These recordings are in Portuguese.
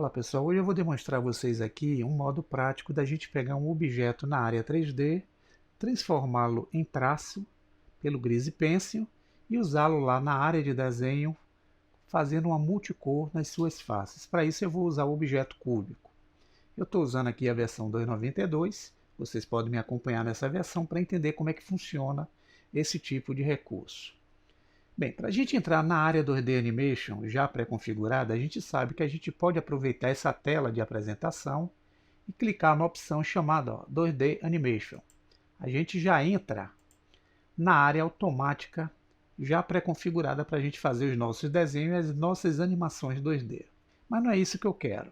Olá pessoal, hoje eu vou demonstrar a vocês aqui um modo prático da gente pegar um objeto na área 3D, transformá-lo em traço pelo Grease Pencil e usá-lo lá na área de desenho, fazendo uma multicor nas suas faces. Para isso eu vou usar o objeto cúbico. Eu estou usando aqui a versão 2.92, vocês podem me acompanhar nessa versão para entender como é que funciona esse tipo de recurso. Bem, para a gente entrar na área 2D Animation já pré-configurada, a gente sabe que a gente pode aproveitar essa tela de apresentação e clicar na opção chamada 2D Animation. A gente já entra na área automática já pré-configurada para a gente fazer os nossos desenhos e as nossas animações 2D. Mas não é isso que eu quero.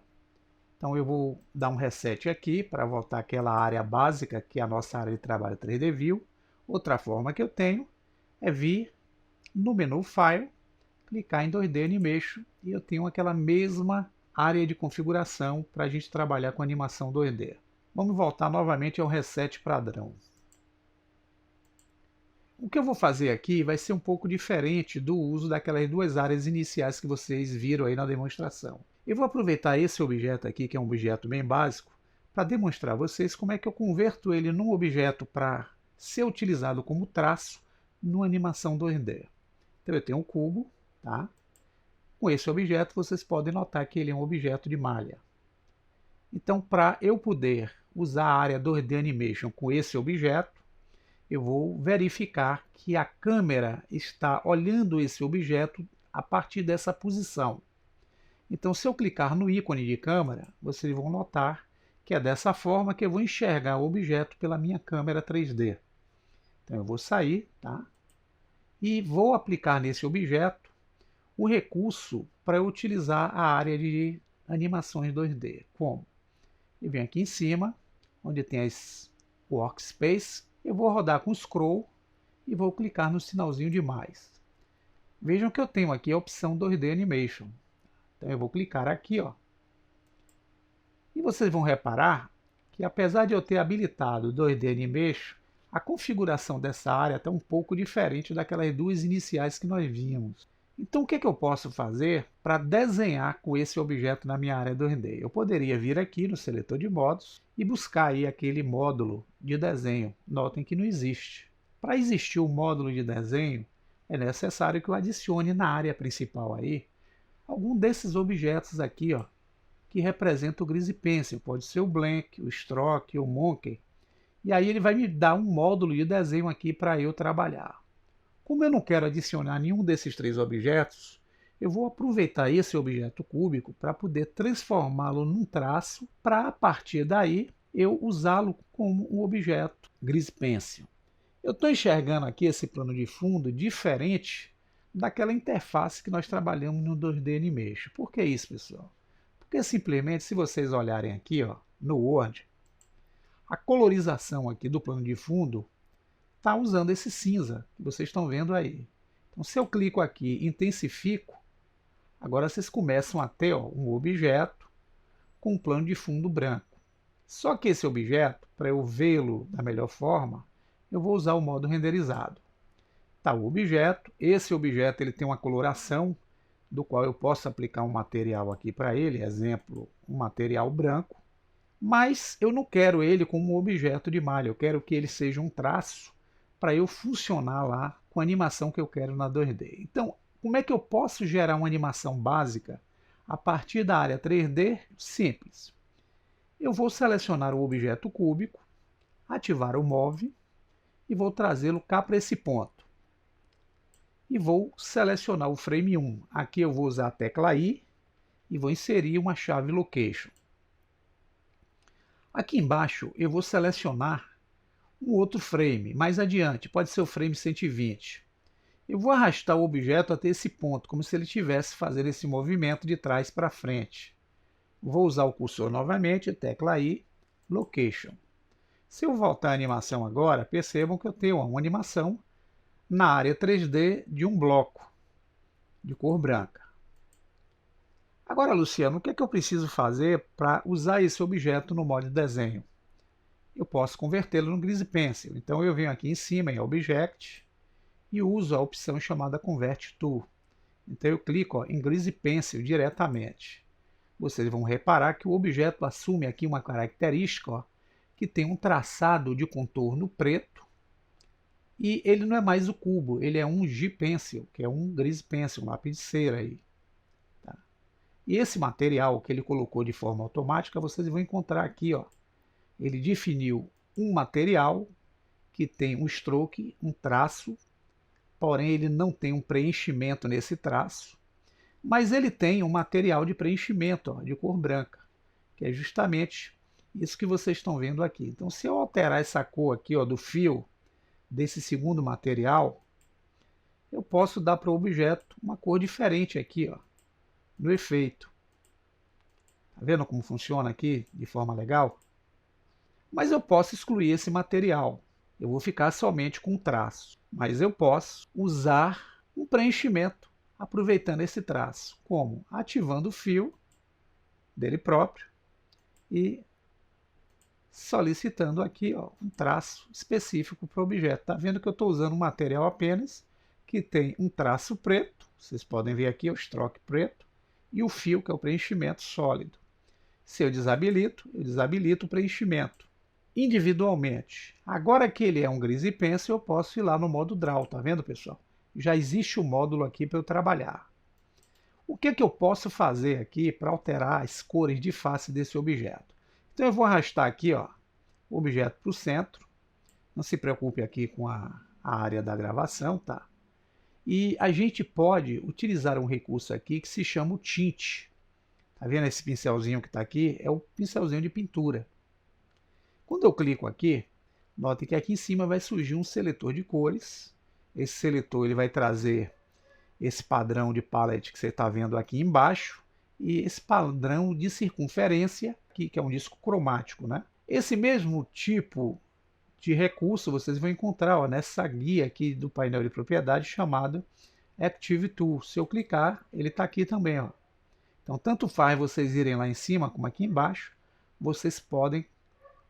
Então eu vou dar um reset aqui para voltar àquela área básica que é a nossa área de trabalho 3D View. Outra forma que eu tenho é vir no menu File, clicar em 2D Animation e eu tenho aquela mesma área de configuração para a gente trabalhar com animação 2D. Vamos voltar novamente ao reset padrão. O que eu vou fazer aqui vai ser um pouco diferente do uso daquelas duas áreas iniciais que vocês viram aí na demonstração. Eu vou aproveitar esse objeto aqui, que é um objeto bem básico, para demonstrar a vocês como é que eu converto ele num objeto para ser utilizado como traço numa animação 2D. Então eu tenho um cubo, tá? Com esse objeto vocês podem notar que ele é um objeto de malha. Então para eu poder usar a área 2D Animation com esse objeto, eu vou verificar que a câmera está olhando esse objeto a partir dessa posição. Então se eu clicar no ícone de câmera, vocês vão notar que é dessa forma que eu vou enxergar o objeto pela minha câmera 3D. Então eu vou sair, tá? E vou aplicar nesse objeto o recurso para eu utilizar a área de animações 2D. Como? Eu venho aqui em cima, onde tem as Workspace, eu vou rodar com o Scroll e vou clicar no sinalzinho de mais. Vejam que eu tenho aqui a opção 2D Animation. Então eu vou clicar aqui, ó. E vocês vão reparar que apesar de eu ter habilitado o 2D Animation, a configuração dessa área está um pouco diferente daquelas duas iniciais que nós vimos. Então o que eu posso fazer para desenhar com esse objeto na minha área 2D? Eu poderia vir aqui no seletor de modos e buscar aí aquele módulo de desenho. Notem que não existe. Para existir o módulo de desenho, é necessário que eu adicione na área principal aí algum desses objetos aqui, ó, que representa o Grease Pencil. Pode ser o Blank, o Stroke, o Monkey. E aí ele vai me dar um módulo de desenho aqui para eu trabalhar. Como eu não quero adicionar nenhum desses três objetos, eu vou aproveitar esse objeto cúbico para poder transformá-lo num traço, para a partir daí eu usá-lo como um objeto Grease Pencil. Eu estou enxergando aqui esse plano de fundo diferente daquela interface que nós trabalhamos no 2D Animation. Por que isso, pessoal? Porque simplesmente, se vocês olharem aqui, ó, no Word, a colorização aqui do plano de fundo está usando esse cinza que vocês estão vendo aí. Então, se eu clico aqui e intensifico, agora vocês começam a ter, ó, um objeto com um plano de fundo branco. Só que esse objeto, para eu vê-lo da melhor forma, eu vou usar o modo renderizado. Tá o objeto, esse objeto ele tem uma coloração do qual eu posso aplicar um material aqui para ele, exemplo, um material branco, mas eu não quero ele como um objeto de malha, eu quero que ele seja um traço para eu funcionar lá com a animação que eu quero na 2D. Então, como é que eu posso gerar uma animação básica a partir da área 3D? Simples. Eu vou selecionar o objeto cúbico, ativar o Move e vou trazê-lo cá para esse ponto. E vou selecionar o frame 1. Aqui eu vou usar a tecla I e vou inserir uma chave Location. Aqui embaixo eu vou selecionar um outro frame, mais adiante, pode ser o frame 120. Eu vou arrastar o objeto até esse ponto, como se ele estivesse fazendo esse movimento de trás para frente. Vou usar o cursor novamente, tecla I, Location. Se eu voltar à animação agora, percebam que eu tenho uma animação na área 3D de um bloco de cor branca. Agora, Luciano, o que é que eu preciso fazer para usar esse objeto no modo de desenho? Eu posso convertê-lo no Grease Pencil. Então eu venho aqui em cima em Object e uso a opção chamada Convert To. Então eu clico, ó, em Grease Pencil diretamente. vocês vão reparar que o objeto assume aqui uma característica, ó, que tem um traçado de contorno preto, e ele não é mais o cubo, ele é um G-Pencil, que é um Grease Pencil, um lápis de cera aí. Tá? E esse material que ele colocou de forma automática, vocês vão encontrar aqui, ó. Ele definiu um material que tem um stroke, um traço, porém ele não tem um preenchimento nesse traço, mas ele tem um material de preenchimento, ó, de cor branca, que é justamente isso que vocês estão vendo aqui. Então, se eu alterar essa cor aqui, ó, do fio desse segundo material, eu posso dar para o objeto uma cor diferente aqui, ó, no efeito. Tá vendo como funciona aqui de forma legal? Mas eu posso excluir esse material. Eu vou ficar somente com o traço. Mas eu posso usar um preenchimento aproveitando esse traço. Como? Ativando o fio dele próprio e solicitando aqui, ó, um traço específico para o objeto. Está vendo que eu estou usando um material apenas que tem um traço preto. Vocês podem ver aqui o stroke preto e o fio, que é o preenchimento sólido. Se eu desabilito o preenchimento individualmente. Agora que ele é um Grease Pencil, eu posso ir lá no modo Draw, tá vendo, pessoal? Já existe o módulo aqui para eu trabalhar. O que eu posso fazer aqui para alterar as cores de face desse objeto? Então eu vou arrastar aqui, ó, o objeto para o centro. Não se preocupe aqui com a área da gravação, tá? E a gente pode utilizar um recurso aqui que se chama o Tint. Tá vendo esse pincelzinho que está aqui? É o pincelzinho de pintura. Quando eu clico aqui, notem que aqui em cima vai surgir um seletor de cores. Esse seletor ele vai trazer esse padrão de palette que você está vendo aqui embaixo e esse padrão de circunferência, que é um disco cromático, né? Esse mesmo tipo de recurso vocês vão encontrar, ó, nessa guia aqui do painel de propriedade chamado Active Tool. Se eu clicar, ele está aqui também, ó. Então, tanto faz vocês irem lá em cima como aqui embaixo, vocês podem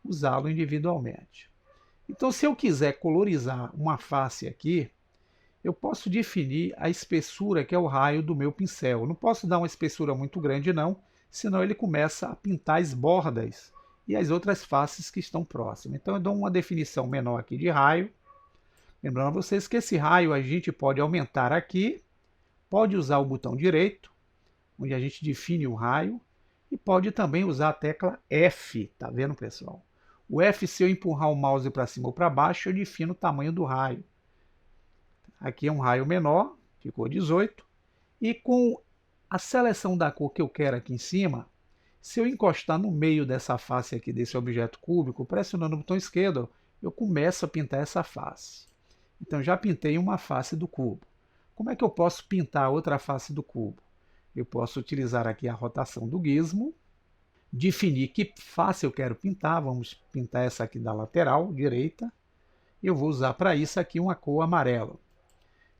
usá-lo individualmente. Então, se eu quiser colorizar uma face aqui, eu posso definir a espessura, que é o raio do meu pincel. Eu não posso dar uma espessura muito grande, não, senão ele começa a pintar as bordas e as outras faces que estão próximas. Então, eu dou uma definição menor aqui de raio. Lembrando a vocês que esse raio a gente pode aumentar aqui, pode usar o botão direito, onde a gente define o raio, e pode também usar a tecla F, tá vendo, pessoal? O F, se eu empurrar o mouse para cima ou para baixo, eu defino o tamanho do raio. Aqui é um raio menor, ficou 18. E com a seleção da cor que eu quero aqui em cima, se eu encostar no meio dessa face aqui, desse objeto cúbico, pressionando o botão esquerdo, eu começo a pintar essa face. Então já pintei uma face do cubo. Como é que eu posso pintar outra face do cubo? Eu posso utilizar aqui a rotação do gizmo, definir que face eu quero pintar. Vamos pintar essa aqui da lateral direita. Eu vou usar para isso aqui uma cor amarela.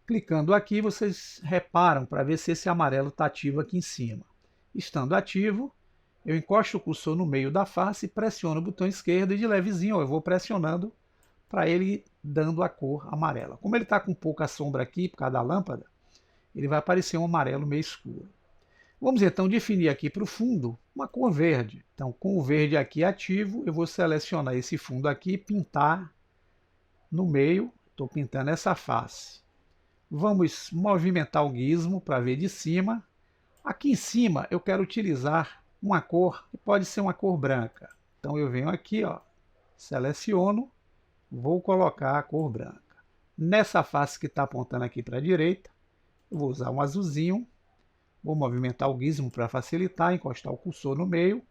Clicando aqui, vocês reparam para ver se esse amarelo está ativo aqui em cima. Estando ativo, eu encosto o cursor no meio da face, pressiono o botão esquerdo e de levezinho eu vou pressionando para ele dando a cor amarela. Como ele está com pouca sombra aqui por causa da lâmpada, ele vai aparecer um amarelo meio escuro. Vamos então definir aqui para o fundo uma cor verde. Então, com o verde aqui ativo, eu vou selecionar esse fundo aqui e pintar no meio. Estou pintando essa face. Vamos movimentar o gizmo para ver de cima. Aqui em cima eu quero utilizar uma cor que pode ser uma cor branca. Então eu venho aqui, ó, seleciono, vou colocar a cor branca. Nessa face que está apontando aqui para a direita, eu vou usar um azulzinho. Vou movimentar o gizmo para facilitar, encostar o cursor no meio,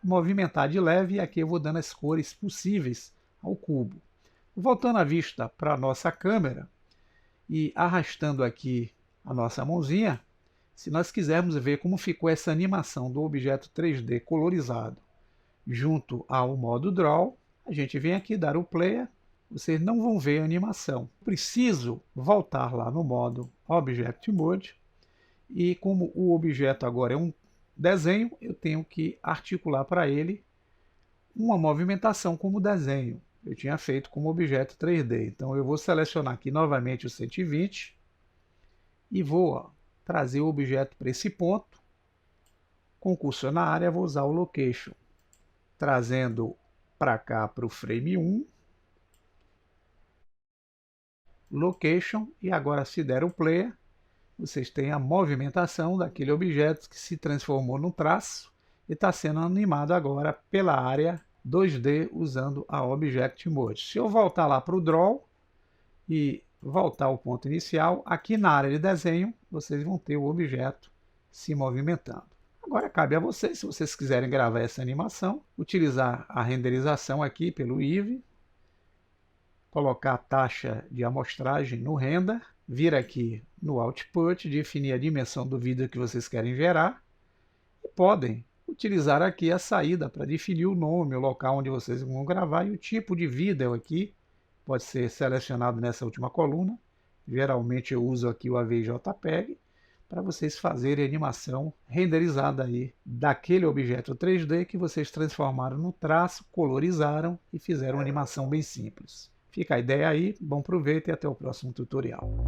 movimentar de leve e aqui eu vou dando as cores possíveis ao cubo. Voltando a vista para a nossa câmera e arrastando aqui a nossa mãozinha, se nós quisermos ver como ficou essa animação do objeto 3D colorizado junto ao modo Draw, a gente vem aqui dar o Play, vocês não vão ver a animação. Preciso voltar lá no modo Object Mode. E como o objeto agora é um desenho, eu tenho que articular para ele uma movimentação como desenho. Eu tinha feito como objeto 3D. Então eu vou selecionar aqui novamente o 120 e vou, ó, trazer o objeto para esse ponto. Concurso na área, vou usar o Location, trazendo para cá para o frame 1, Location, e agora se der o Play, vocês têm a movimentação daquele objeto que se transformou no traço e está sendo animado agora pela área 2D usando a Object Mode. Se eu voltar lá para o Draw e voltar ao ponto inicial, aqui na área de desenho, vocês vão ter o objeto se movimentando. Agora cabe a vocês, se vocês quiserem gravar essa animação, utilizar a renderização aqui pelo Eevee, colocar a taxa de amostragem no render, vir aqui no output, definir a dimensão do vídeo que vocês querem gerar e podem utilizar aqui a saída para definir o nome, o local onde vocês vão gravar e o tipo de vídeo aqui pode ser selecionado nessa última coluna. Geralmente eu uso aqui o AVJPEG para vocês fazerem a animação renderizada aí daquele objeto 3D que vocês transformaram no traço, colorizaram e fizeram uma animação bem simples. Fica a ideia aí, bom proveito e até o próximo tutorial.